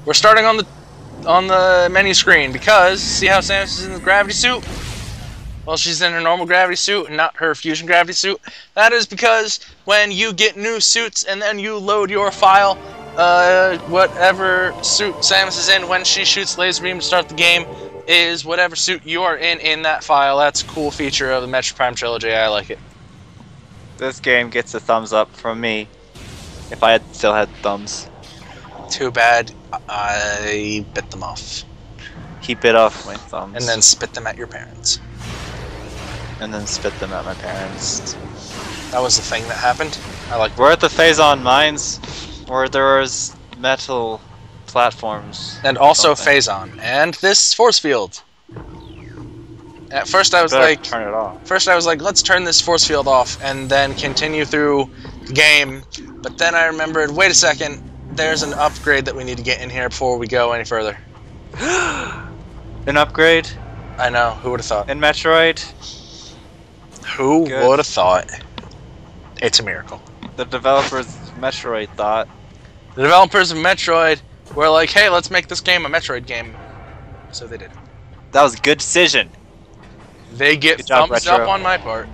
We're starting on the menu screen because see how Samus is in the gravity suit? Well, she's in her normal gravity suit and not her fusion gravity suit. That is because when you get new suits and then you load your file, whatever suit Samus is in when she shoots laser beam to start the game is whatever suit you are in that file. That's a cool feature of the Metroid Prime trilogy. I like it. This game gets a thumbs up from me. If I had still had thumbs. Too bad I bit them off. He bit off my thumbs. And then spit them at your parents. And then spit them at my parents. That was the thing that happened. I like. We're at the Phazon mines, where there was metal platforms. And also Phazon. And this force field. At first I was like, turn it off. First I was like, let's turn this force field off and then continue through the game. But then I remembered, wait a second, there's an upgrade that we need to get in here before we go any further. An upgrade? I know, who would have thought? In Metroid? Who would have thought? It's a miracle. The developers of Metroid thought. The developers of Metroid were like, hey, let's make this game a Metroid game. So they did. That was a good decision. They get thumbs up on my part.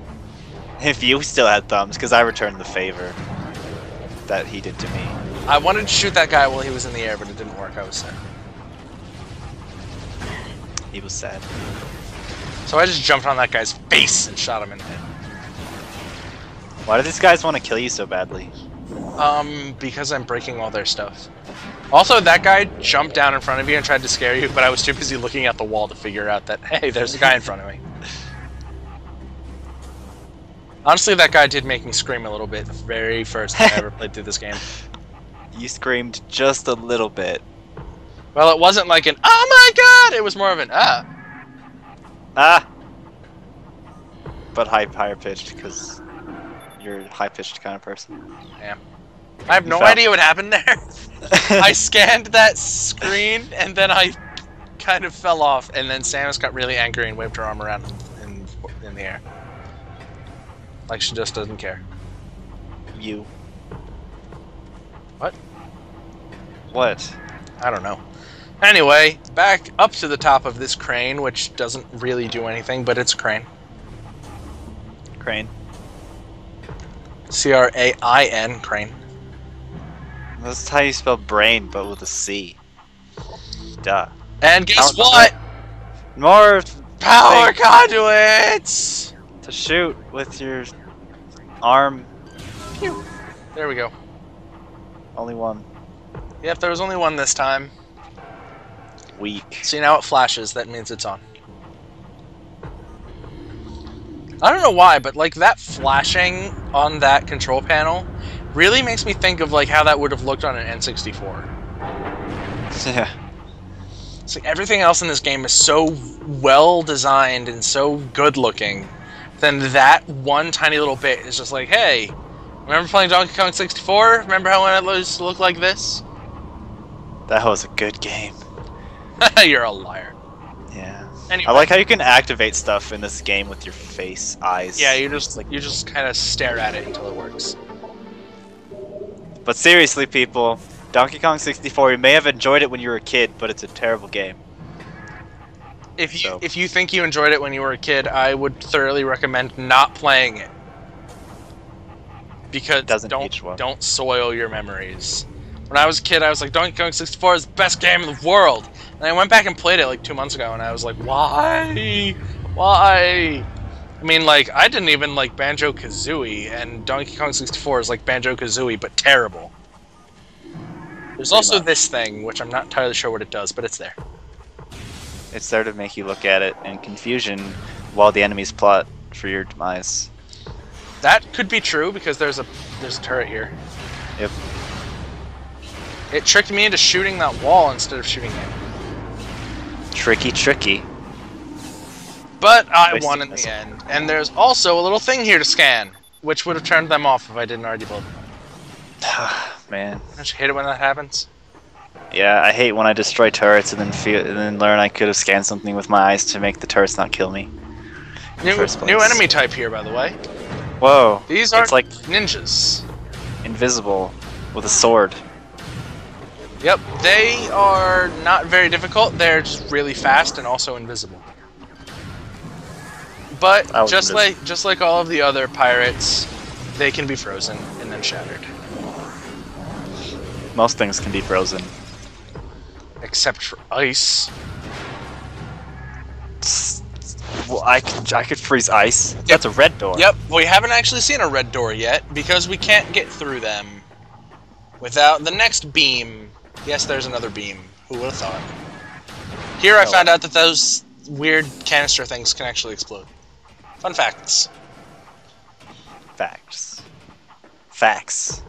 If you still had thumbs, because I returned the favor that he did to me. I wanted to shoot that guy while he was in the air, but it didn't work. I was sad. He was sad. So I just jumped on that guy's face and shot him in the head. Why do these guys want to kill you so badly? Because I'm breaking all their stuff. Also, that guy jumped down in front of you and tried to scare you, but I was too busy looking at the wall to figure out that, hey, there's a guy in front of me. Honestly, that guy did make me scream a little bit the very first time I ever played through this game. You screamed just a little bit. Well, it wasn't like an, oh my god! It was more of an, ah. Ah! But higher pitched, because you're a high-pitched kind of person. Yeah. I have no idea what happened there. I scanned that screen, and then I kind of fell off, and then Samus got really angry and waved her arm around in the air. Like she just doesn't care. You. What? What? I don't know. Anyway, back up to the top of this crane, which doesn't really do anything, but it's a crane. Crane. C-R-A-I-N, crane. That's how you spell brain, but with a C. Duh. And guess what? More power conduits! To shoot with your arm. Pew. There we go. Only one. Yep, there was only one this time. Weak. See, now it flashes. That means it's on. I don't know why, but like that flashing on that control panel really makes me think of like how that would have looked on an N64. Yeah. It's like everything else in this game is so well designed and so good looking. Then that one tiny little bit is just like, hey, remember playing Donkey Kong 64? Remember how it used to look like this? That was a good game. You're a liar. Yeah. Anyway. I like how you can activate stuff in this game with your face, eyes. Yeah, you just kind of stare at it until it works. But seriously, people, Donkey Kong 64, you may have enjoyed it when you were a kid, but it's a terrible game. If you think you enjoyed it when you were a kid, I would thoroughly recommend not playing it. Because don't soil your memories. When I was a kid, I was like, Donkey Kong 64 is the best game in the world. And I went back and played it like 2 months ago, and I was like, why? Why? I mean, like, I didn't even like Banjo-Kazooie, and Donkey Kong 64 is like Banjo-Kazooie, but terrible. There's also this thing, which I'm not entirely sure what it does, but it's there. It's there to make you look at it in confusion while the enemies plot for your demise. That could be true, because there's a turret here. Yep. It tricked me into shooting that wall instead of shooting it. Tricky, tricky. But I won in the end. And there's also a little thing here to scan, which would have turned them off if I didn't already build them. Man. Don't you hate it when that happens? Yeah, I hate when I destroy turrets and then learn I could have scanned something with my eyes to make the turrets not kill me. New enemy type here, by the way. Whoa. These are like ninjas. Invisible with a sword. Yep, they are not very difficult. They're just really fast and also invisible. But just like all of the other pirates, they can be frozen and then shattered. Most things can be frozen. Except for ice. Well, I could freeze ice. Yep. That's a red door. Yep, we haven't actually seen a red door yet because we can't get through them without the next beam. Yes, there's another beam. Who would have thought? Here I found out that those weird canister things can actually explode. Fun facts. Facts. Facts.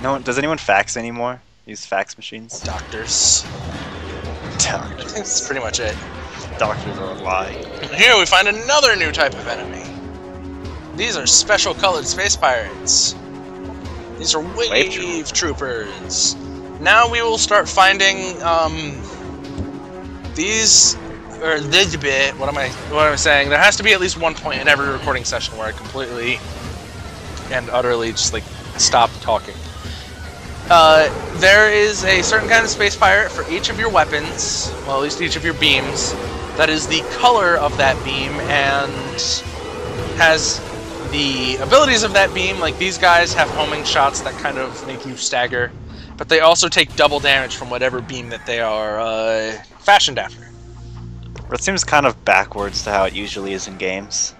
No, does anyone fax anymore? Use fax machines? Doctors. Doctors. I think that's pretty much it. Doctors are a lie. Here we find another new type of enemy. These are special colored space pirates. These are wave troopers. Now we will start finding these, or this bit. What am I saying? There has to be at least one point in every recording session where I completely and utterly just like stop talking. There is a certain kind of space pirate for each of your weapons, well, at least each of your beams, that is the color of that beam and has the abilities of that beam. Like these guys have homing shots that kind of make you stagger, but they also take double damage from whatever beam that they are fashioned after. It seems kind of backwards to how it usually is in games.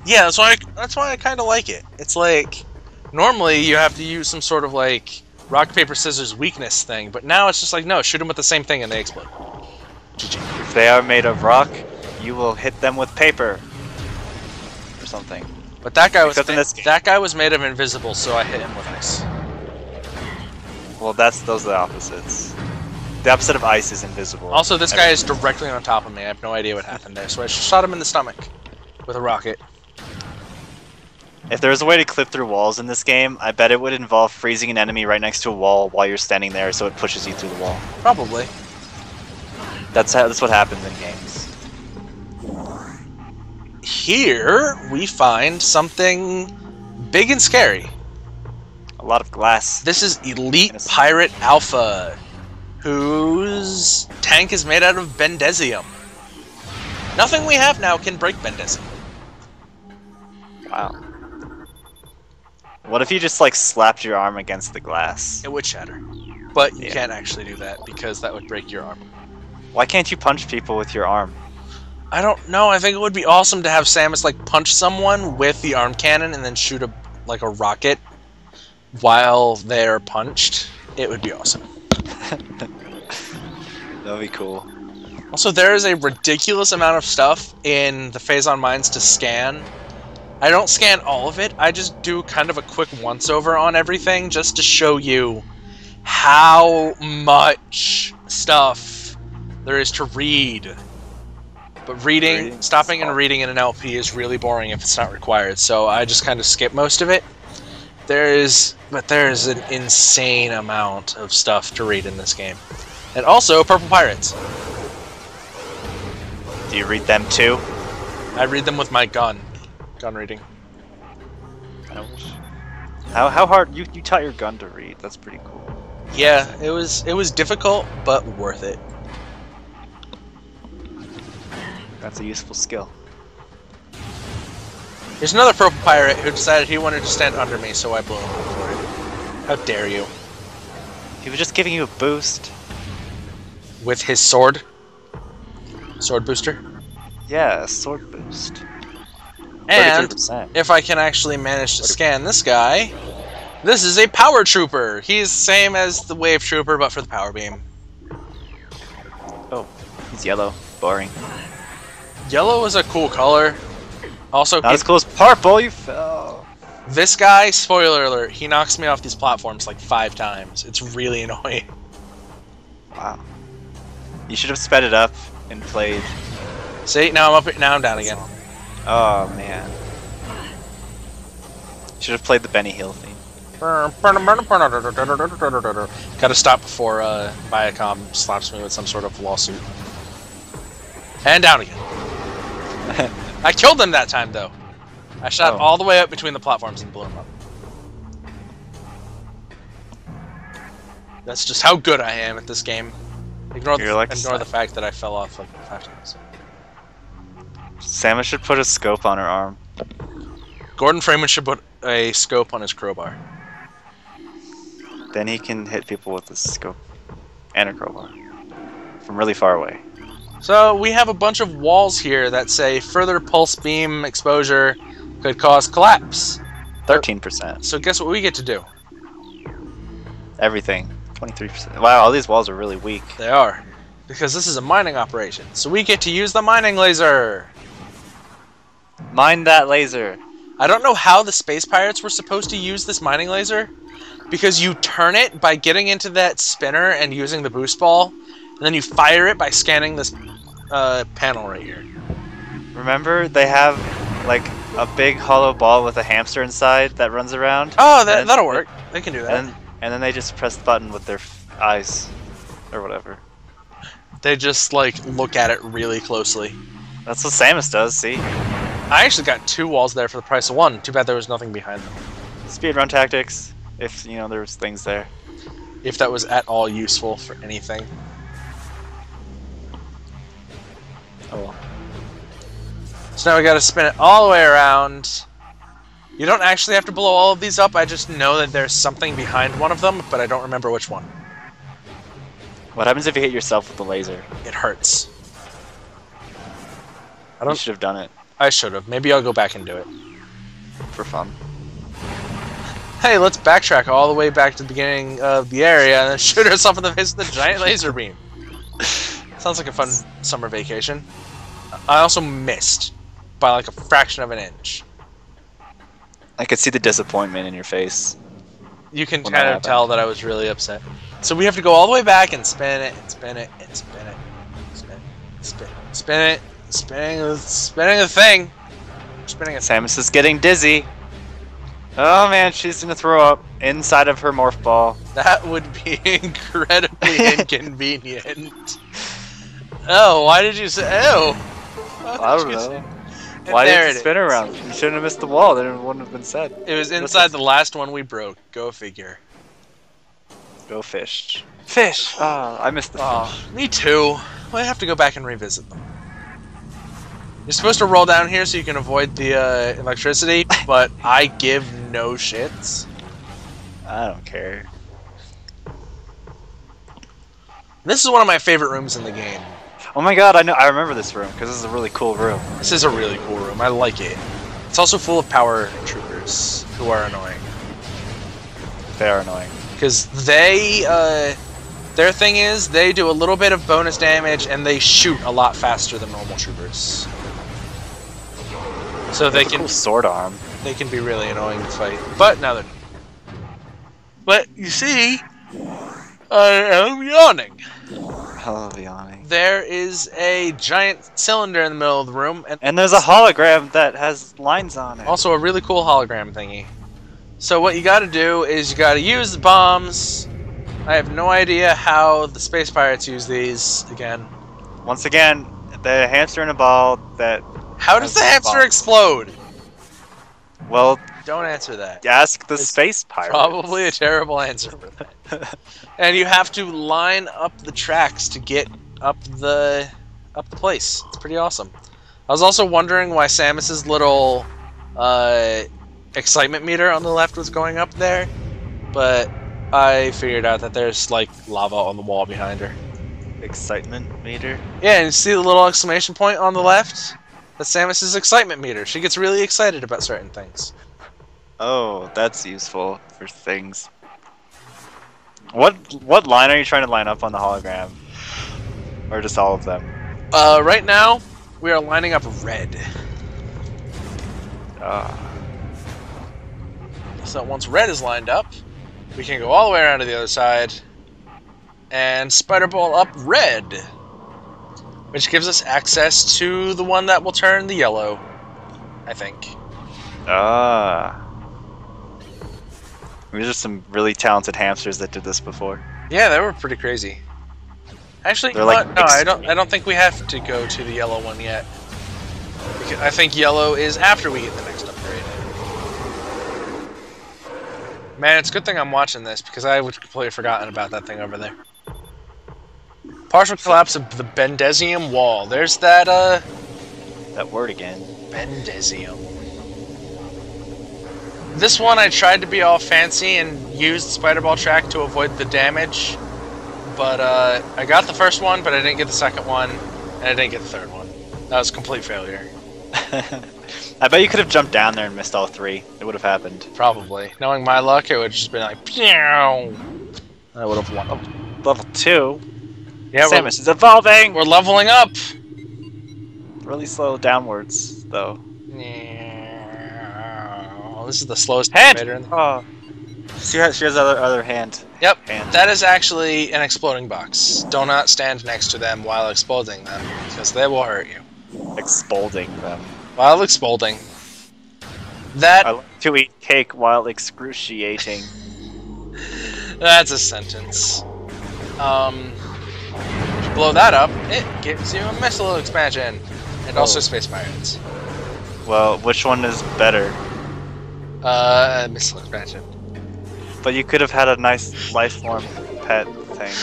Yeah, that's why I kind of like it. It's like normally you have to use some sort of like rock paper scissors weakness thing, but now it's just like no, shoot them with the same thing and they explode. GG. If they are made of rock, you will hit them with paper or something. But that guy was made of invisible, so I hit him with ice. Well, those are the opposites. The opposite of ice is invisible. Also, this guy is directly on top of me. I have no idea what happened there, so I shot him in the stomach with a rocket. If there was a way to clip through walls in this game, I bet it would involve freezing an enemy right next to a wall while you're standing there, so it pushes you through the wall. Probably. That's what happens in games. Here we find something big and scary. A lot of glass. This is Elite Pirate Alpha, whose tank is made out of Bendesium. Nothing we have now can break Bendesium. Wow. What if you just like slapped your arm against the glass? It would shatter. But you can't actually do that because that would break your arm. Why can't you punch people with your arm? I don't know. I think it would be awesome to have Samus like punch someone with the arm cannon and then shoot a rocket while they're punched. It would be awesome. That'd be cool. Also, there is a ridiculous amount of stuff in the Phazon Mines to scan. I don't scan all of it. I just do kind of a quick once-over on everything just to show you how much stuff there is to read. But stopping and reading in an LP is really boring if it's not required, so I just kind of skip most of it. There is an insane amount of stuff to read in this game. And also, Purple Pirates. Do you read them too? I read them with my gun. Gun reading. How hard you taught your gun to read? That's pretty cool. Yeah, it was difficult, but worth it. That's a useful skill. There's another purple pirate who decided he wanted to stand under me, so I blew him up for it. How dare you? He was just giving you a boost. With his sword? Sword booster? Yeah, a sword boost. And 33%. if I can actually manage to scan this guy, this is a power trooper. He's the same as the wave trooper, but for the power beam. Oh, he's yellow. Boring. Yellow is a cool color. Also, not as cool as purple. You fell. This guy, spoiler alert, he knocks me off these platforms like 5 times. It's really annoying. Wow. You should have sped it up and played. See, now I'm up. Now I'm down again. Oh man. Should have played the Benny Hill theme. Gotta stop before Viacom slaps me with some sort of lawsuit. And down again. I killed him that time, though. I shot all the way up between the platforms and blew him up. That's just how good I am at this game. Ignore You're the fact that I fell off like 5 times. Samus should put a scope on her arm. Gordon Freeman should put a scope on his crowbar. Then he can hit people with the scope and a crowbar from really far away. So we have a bunch of walls here that say further pulse beam exposure could cause collapse. 13%. So guess what we get to do? Everything. 23%. Wow, all these walls are really weak. They are. Because this is a mining operation. So we get to use the mining laser. Mine that laser. I don't know how the space pirates were supposed to use this mining laser. Because you turn it by getting into that spinner and using the boost ball. And then you fire it by scanning this panel right here. Remember, they have like a big hollow ball with a hamster inside that runs around? Oh, that'll work. They can do that. And then they just press the button with their eyes. Or whatever. They just, like, look at it really closely. That's what Samus does, see? I actually got 2 walls there for the price of 1. Too bad there was nothing behind them. Speedrun tactics, if, you know, there was things there. If that was at all useful for anything. Oh well. So now we gotta spin it all the way around. You don't actually have to blow all of these up, I just know that there's something behind one of them, but I don't remember which one. What happens if you hit yourself with the laser? It hurts. You should have done it. I should have. Maybe I'll go back and do it. For fun. Hey, let's backtrack all the way back to the beginning of the area and then shoot ourselves in the face with a giant laser beam. Sounds like a fun summer vacation. I also missed by like a fraction of an inch. I could see the disappointment in your face. You can kind of tell that I was really upset. So we have to go all the way back and spin it, and spin it, and spin it, spin it, spinning the thing. Spinning it. Samus is getting dizzy. Oh man, she's gonna throw up inside of her morph ball. That would be incredibly inconvenient. Oh, why did you say? Oh, I don't know. Why did you spin around? You shouldn't have missed the wall. Then it wouldn't have been said. It was inside the last one we broke. Go figure. Go fish. Fish! Oh, I missed the fish. Me too. Well, I have to go back and revisit them. You're supposed to roll down here so you can avoid the electricity, but I give no shits. I don't care. This is one of my favorite rooms in the game. Oh my god, I remember this room, because this is a really cool room. This is a really cool room. I like it. It's also full of power troopers who are annoying. They are annoying. Because they, their thing is, they do a little bit of bonus damage and they shoot a lot faster than normal troopers. So they can... Cool sword arm. They can be really annoying to fight. But now they're... But, you see, I am yawning. Oh, yawning. There is a giant cylinder in the middle of the room. And there's a hologram that has lines on it. Also a really cool hologram thingy. So what you gotta do is you gotta use the bombs. I have no idea how the space pirates use these again. Once again, the hamster in a ball that... How does the hamster explode? Well... Don't answer that. Ask the space pirates. Probably a terrible answer for that. And you have to line up the tracks to get up the place. It's pretty awesome. I was also wondering why Samus's little excitement meter on the left was going up there, but I figured out that there's like lava on the wall behind her. Excitement meter? Yeah, and you see the little exclamation point on the left? That's Samus's excitement meter. She gets really excited about certain things. Oh, that's useful for things. What line are you trying to line up on the hologram? Or just all of them? Right now, we are lining up red. So once red is lined up, we can go all the way around to the other side and spider ball up red, which gives us access to the one that will turn the yellow, I think. These are some really talented hamsters that did this before. Yeah, they were pretty crazy. Actually, They're like no, I don't think we have to go to the yellow one yet. Because I think yellow is after we get the next upgrade. Man, it's a good thing I'm watching this because I would completely forgotten about that thing over there. Partial collapse of the Bendesium wall. There's that, That word again. Bendesium. This one I tried to be all fancy and used the spider ball track to avoid the damage. But, I got the first one, but I didn't get the second one, and I didn't get the third one. That was a complete failure. I bet you could have jumped down there and missed all 3. It would have happened. Probably. Knowing my luck, it would have just been like, pew! I would have won. Level 2? Yeah, Samus is evolving! we're leveling up! Really slow downwards, though. Yeah. This is the slowest Hand! elevator in the... Oh. She has other hand. Yep, hand. that is actually an exploding box. Do not stand next to them while exploding them, because they will hurt you. Exploding them. While exploding. That... I like to eat cake while excruciating. That's a sentence. Blow that up, it gives you a missile expansion. And also space pirates. Well, which one is better? Missile expansion. But you could have had a nice life-form pet thing.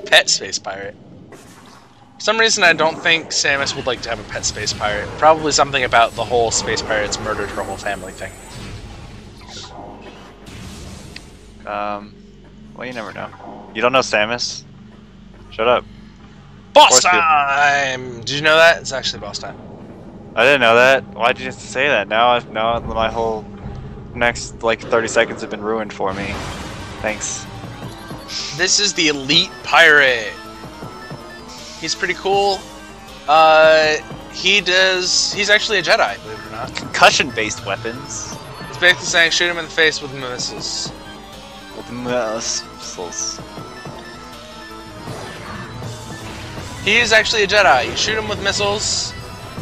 Pet space pirate. For some reason, I don't think Samus would like to have a pet space pirate. Probably something about the whole space pirates murdered her whole family thing. Well, you never know. You don't know Samus? Shut up. Boss time! Did you know that? It's actually boss time. I didn't know that. Why'd you have to say that? Now my whole next, like, 30 seconds have been ruined for me. Thanks. This is the Elite Pirate. He's pretty cool. He's actually a Jedi, believe it or not. Concussion-based weapons. He's basically saying shoot him in the face with missiles. With missiles. He is actually a Jedi. You shoot him with missiles,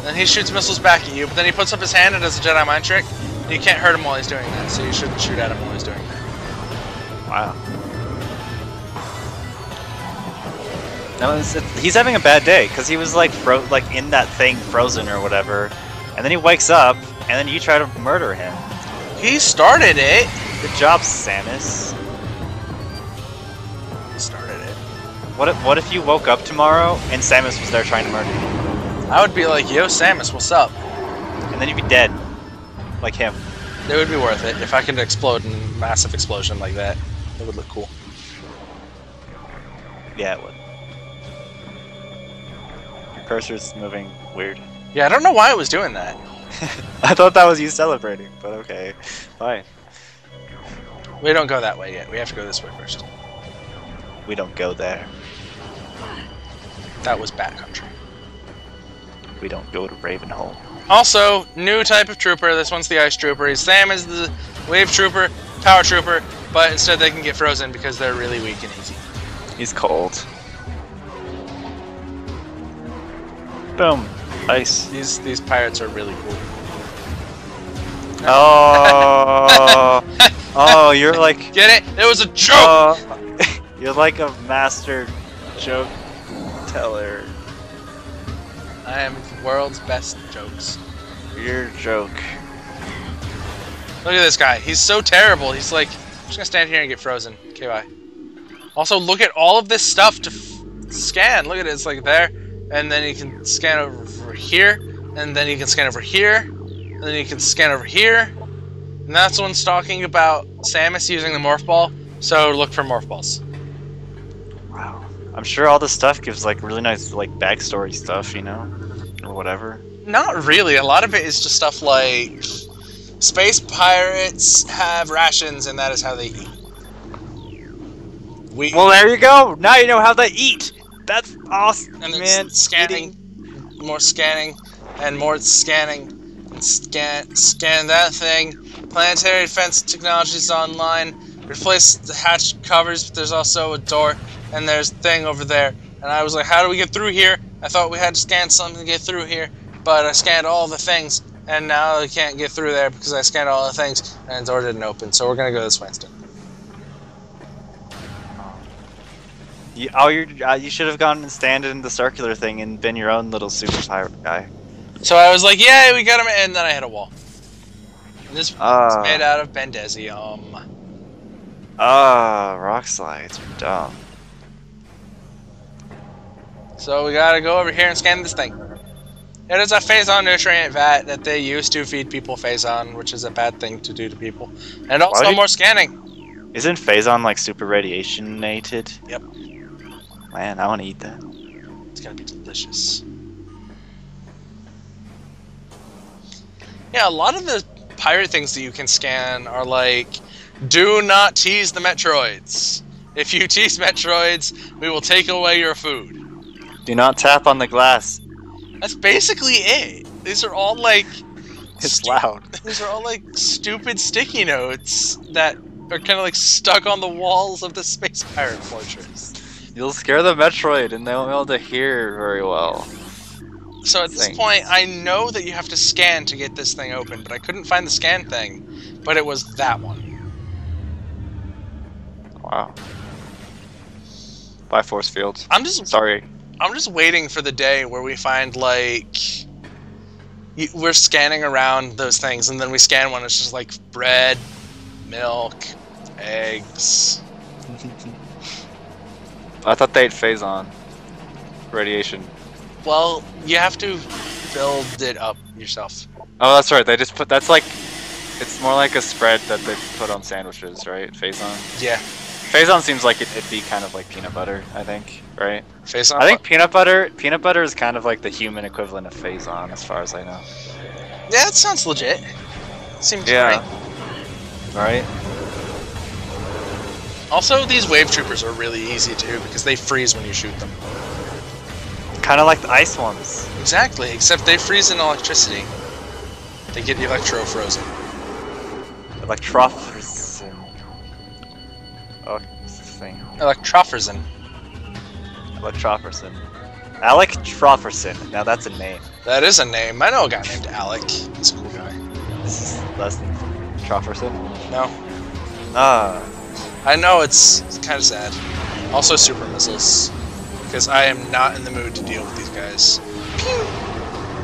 and he shoots missiles back at you, but then he puts up his hand and does a Jedi mind trick, and you can't hurt him while he's doing that, so you shouldn't shoot at him while he's doing that. Wow. No, he's having a bad day, because he was like in that thing frozen or whatever, and then he wakes up, and then you try to murder him. He started it! Good job, Samus. He started it. What if you woke up tomorrow and Samus was there trying to murder you? I would be like, yo, Samus, what's up? And then you'd be dead. Like him. It would be worth it if I could explode in a massive explosion like that. It would look cool. Yeah, it would. Your cursor's moving weird. Yeah, I don't know why it was doing that. I thought that was you celebrating, but okay. Fine. We don't go that way yet. We have to go this way first. We don't go there. That was bad country. We don't go to Ravenholm. Also, new type of trooper. This one's the ice trooper. He's same as the wave trooper, power trooper, but instead they can get frozen because they're really weak and easy. He's cold. Boom. Ice. These pirates are really cool. Oh. Oh, you're like. Get it? It was a joke. You're like a master joke teller. I am the world's best jokes. Your joke. Look at this guy. He's so terrible. He's like, I'm just gonna stand here and get frozen. Okay, bye. Also, look at all of this stuff to scan. Look at it. It's like there, and then you can scan over here, and then you can scan over here, and then you can scan over here. And that's when talking about Samus using the morph ball. So look for morph balls. Wow. I'm sure all this stuff gives like really nice like backstory stuff, you know, or whatever. Not really. A lot of it is just stuff like space pirates have rations, and that is how they eat. Well, there you go. Now you know how they eat. That's awesome, and man. It's scanning, more scanning, and more scanning, and scan that thing. Planetary defense technology is online. Replace the hatch covers, but there's also a door, and there's a thing over there. And I was like, how do we get through here? I thought we had to scan something to get through here, but I scanned all the things, and now I can't get through there because I scanned all the things, and the door didn't open. So we're gonna go this way instead. You should have gone and stand in the circular thing and been your own little super pirate guy. So I was like, yeah, we got him, and then I hit a wall. And this is made out of Bendesium. Ah, rock slides are dumb. So we gotta go over here and scan this thing. It is a Phazon nutrient vat that they use to feed people Phazon, which is a bad thing to do to people. And also more scanning. Isn't Phazon like super radiationated? Yep. Man, I want to eat that. It's gonna be delicious. Yeah, a lot of the pirate things that you can scan are like, do not tease the Metroids. If you tease Metroids, we will take away your food. Do not tap on the glass. That's basically it. These are all like... It's loud. These are all like stupid sticky notes that are kind of like stuck on the walls of the Space Pirate Fortress. You'll scare the Metroid and they won't be able to hear very well. So at this point, I know that you have to scan to get this thing open, but I couldn't find the scan thing. But it was that one. Wow. By force fields. I'm just waiting for the day where we find like we're scanning around those things, and then we scan one. It's just like bread, milk, eggs. I thought they ate Phazon. Radiation. Well, you have to build it up yourself. Oh, that's right. They just put that's like it's more like a spread that they put on sandwiches, right? Phazon. Yeah. Phazon seems like it'd be kind of like peanut butter, I think, right? Phazon. I think peanut butter is kind of like the human equivalent of Phazon, as far as I know. Yeah, that sounds legit. Seems right. Right. Also, these wave troopers are really easy too because they freeze when you shoot them. Kind of like the ice ones. Exactly, except they freeze in electricity. They get electro-frozen. Electropherson. Oh, what's this thing? Electropherson. Electropherson. Alec Trofferson. Now that's a name. That is a name. I know a guy named Alec. He's a cool guy. This is less than Trofferson? No. Ah. I know, it's kind of sad. Also super missiles. Because I am not in the mood to deal with these guys. Pew!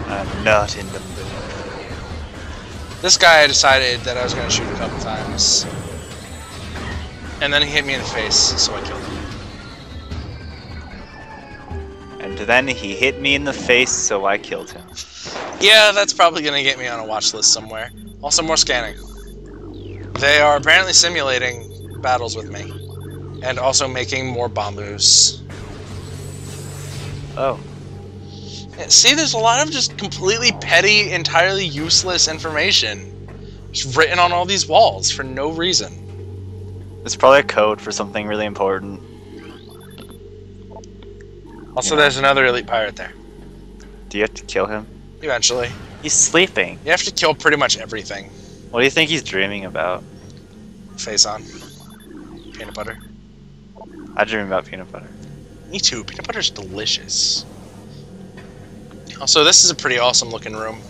I'm not in the mood. This guy decided that I was going to shoot a couple times. And then he hit me in the face, so I killed him. And then he hit me in the face, so I killed him. Yeah, that's probably going to get me on a watch list somewhere. Also, more scanning. They are apparently simulating battles with me. And also making more bombus. Oh. Yeah, see, there's a lot of just completely petty, entirely useless information. Just written on all these walls for no reason. It's probably a code for something really important. Also, there's another elite pirate there. Do you have to kill him? Eventually. He's sleeping. You have to kill pretty much everything. What do you think he's dreaming about? Phazon. Peanut butter. I dream about peanut butter. Me too. Peanut butter's delicious. Also, this is a pretty awesome looking room.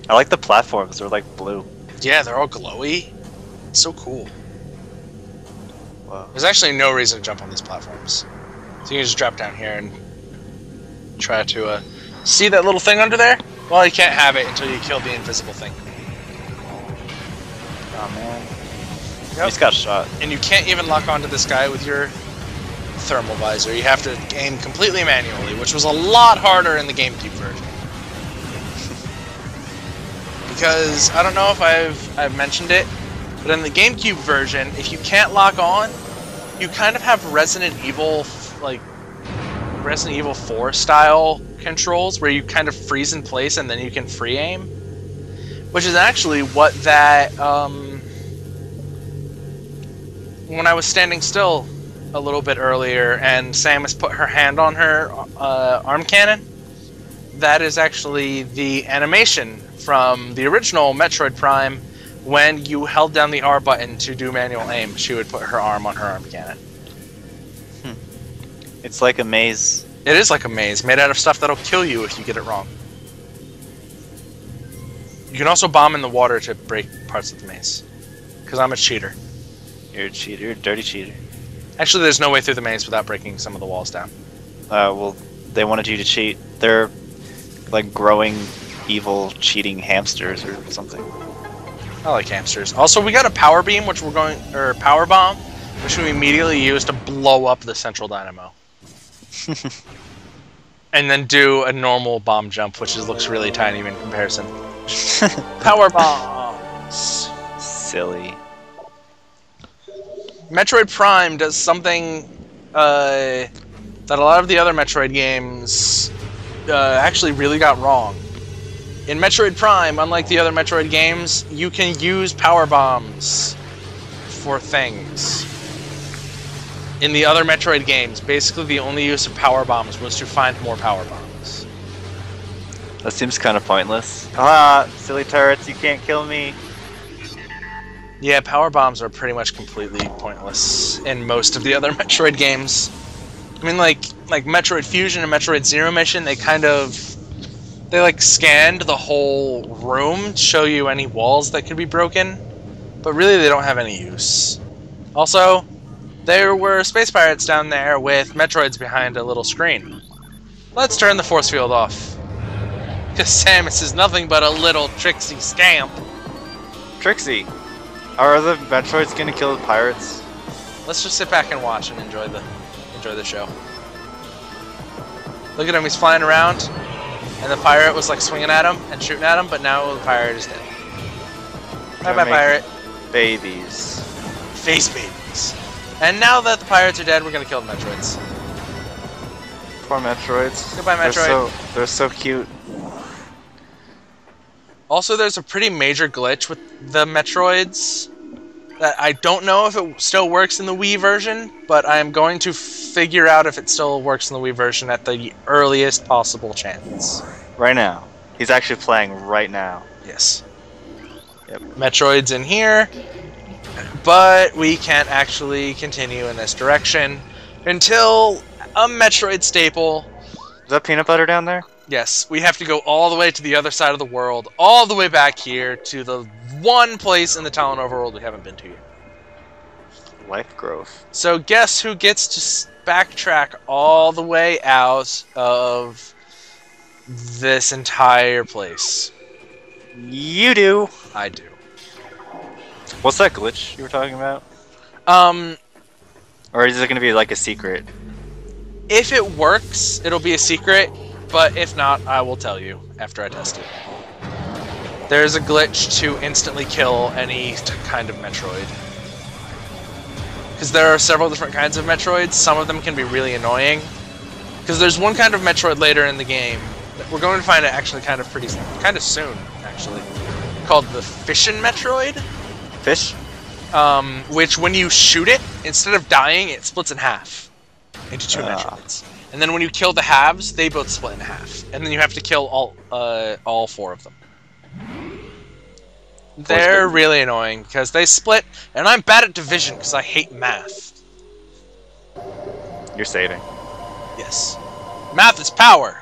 I like the platforms. They're like blue. Yeah, they're all glowy. It's so cool. Wow. There's actually no reason to jump on these platforms. So you can just drop down here and try to see that little thing under there? Well, you can't have it until you kill the invisible thing. Oh man. Yep. He just got shot. And you can't even lock onto this guy with your thermal visor. You have to aim completely manually, which was a lot harder in the GameCube version. Because, I don't know if I've mentioned it, but in the GameCube version, if you can't lock on, you kind of have Resident Evil, like, Resident Evil 4 style controls, where you kind of freeze in place and then you can free aim. Which is actually what that, when I was standing still a little bit earlier and Samus put her hand on her arm cannon, that is actually the animation from the original Metroid Prime. When you held down the R button to do manual aim, she would put her arm on her arm cannon. It's like a maze. It is like a maze, made out of stuff that'll kill you if you get it wrong. You can also bomb in the water to break parts of the maze. Because I'm a cheater. You're a cheater. You're a dirty cheater. Actually, there's no way through the maze without breaking some of the walls down. Well, they wanted you to cheat. They're like growing, evil, cheating hamsters or something. I like hamsters. Also, we got a power beam, or power bomb, which we immediately use to blow up the central dynamo. And then do a normal bomb jump, which looks really tiny in comparison. Power bombs. Silly. Metroid Prime does something that a lot of the other Metroid games actually really got wrong. In Metroid Prime, unlike the other Metroid games, you can use power bombs for things. In the other Metroid games, basically the only use of power bombs was to find more power bombs. That seems kind of pointless. Ah, silly turrets, you can't kill me. Yeah, power bombs are pretty much completely pointless in most of the other Metroid games. I mean, like Metroid Fusion and Metroid Zero Mission, they scanned the whole room to show you any walls that could be broken, but really they don't have any use. Also, there were space pirates down there with Metroids behind a little screen. Let's turn the force field off. Because Samus is nothing but a little tricksy scamp. Trixie, are the Metroids gonna kill the pirates? Let's just sit back and watch and enjoy the show. Look at him, he's flying around, and the pirate was like swinging at him and shooting at him, but now the pirate is dead. Bye-bye, pirate. Babies. Face babies. And now that the pirates are dead, we're gonna kill the Metroids. Poor Metroids. Goodbye, Metroid. They're so cute. Also, there's a pretty major glitch with the Metroids that I don't know if it still works in the Wii version, but I'm going to figure out if it still works in the Wii version at the earliest possible chance. Right now. He's actually playing right now. Yes. Yep. Metroid's in here, but we can't actually continue in this direction until a Metroid staple. Is that peanut butter down there? Yes, we have to go all the way to the other side of the world, all the way back here to the one place in the Talon Overworld we haven't been to yet. Life growth. So guess who gets to backtrack all the way out of this entire place? You do. I do. What's that glitch you were talking about? Or is it going to be like a secret? If it works, it'll be a secret, but if not, I will tell you after I test it. There's a glitch to instantly kill any kind of Metroid. Because there are several different kinds of Metroids, some of them can be really annoying. Because there's one kind of Metroid later in the game, that we're going to find it actually kind of soon, actually, called the Fission Metroid. Fish? Which when you shoot it, instead of dying, it splits in half into two Metroids. And then when you kill the halves, they both split in half. And then you have to kill all four of them. They're really annoying because they split, and I'm bad at division because I hate math. You're saving. Yes. Math is power!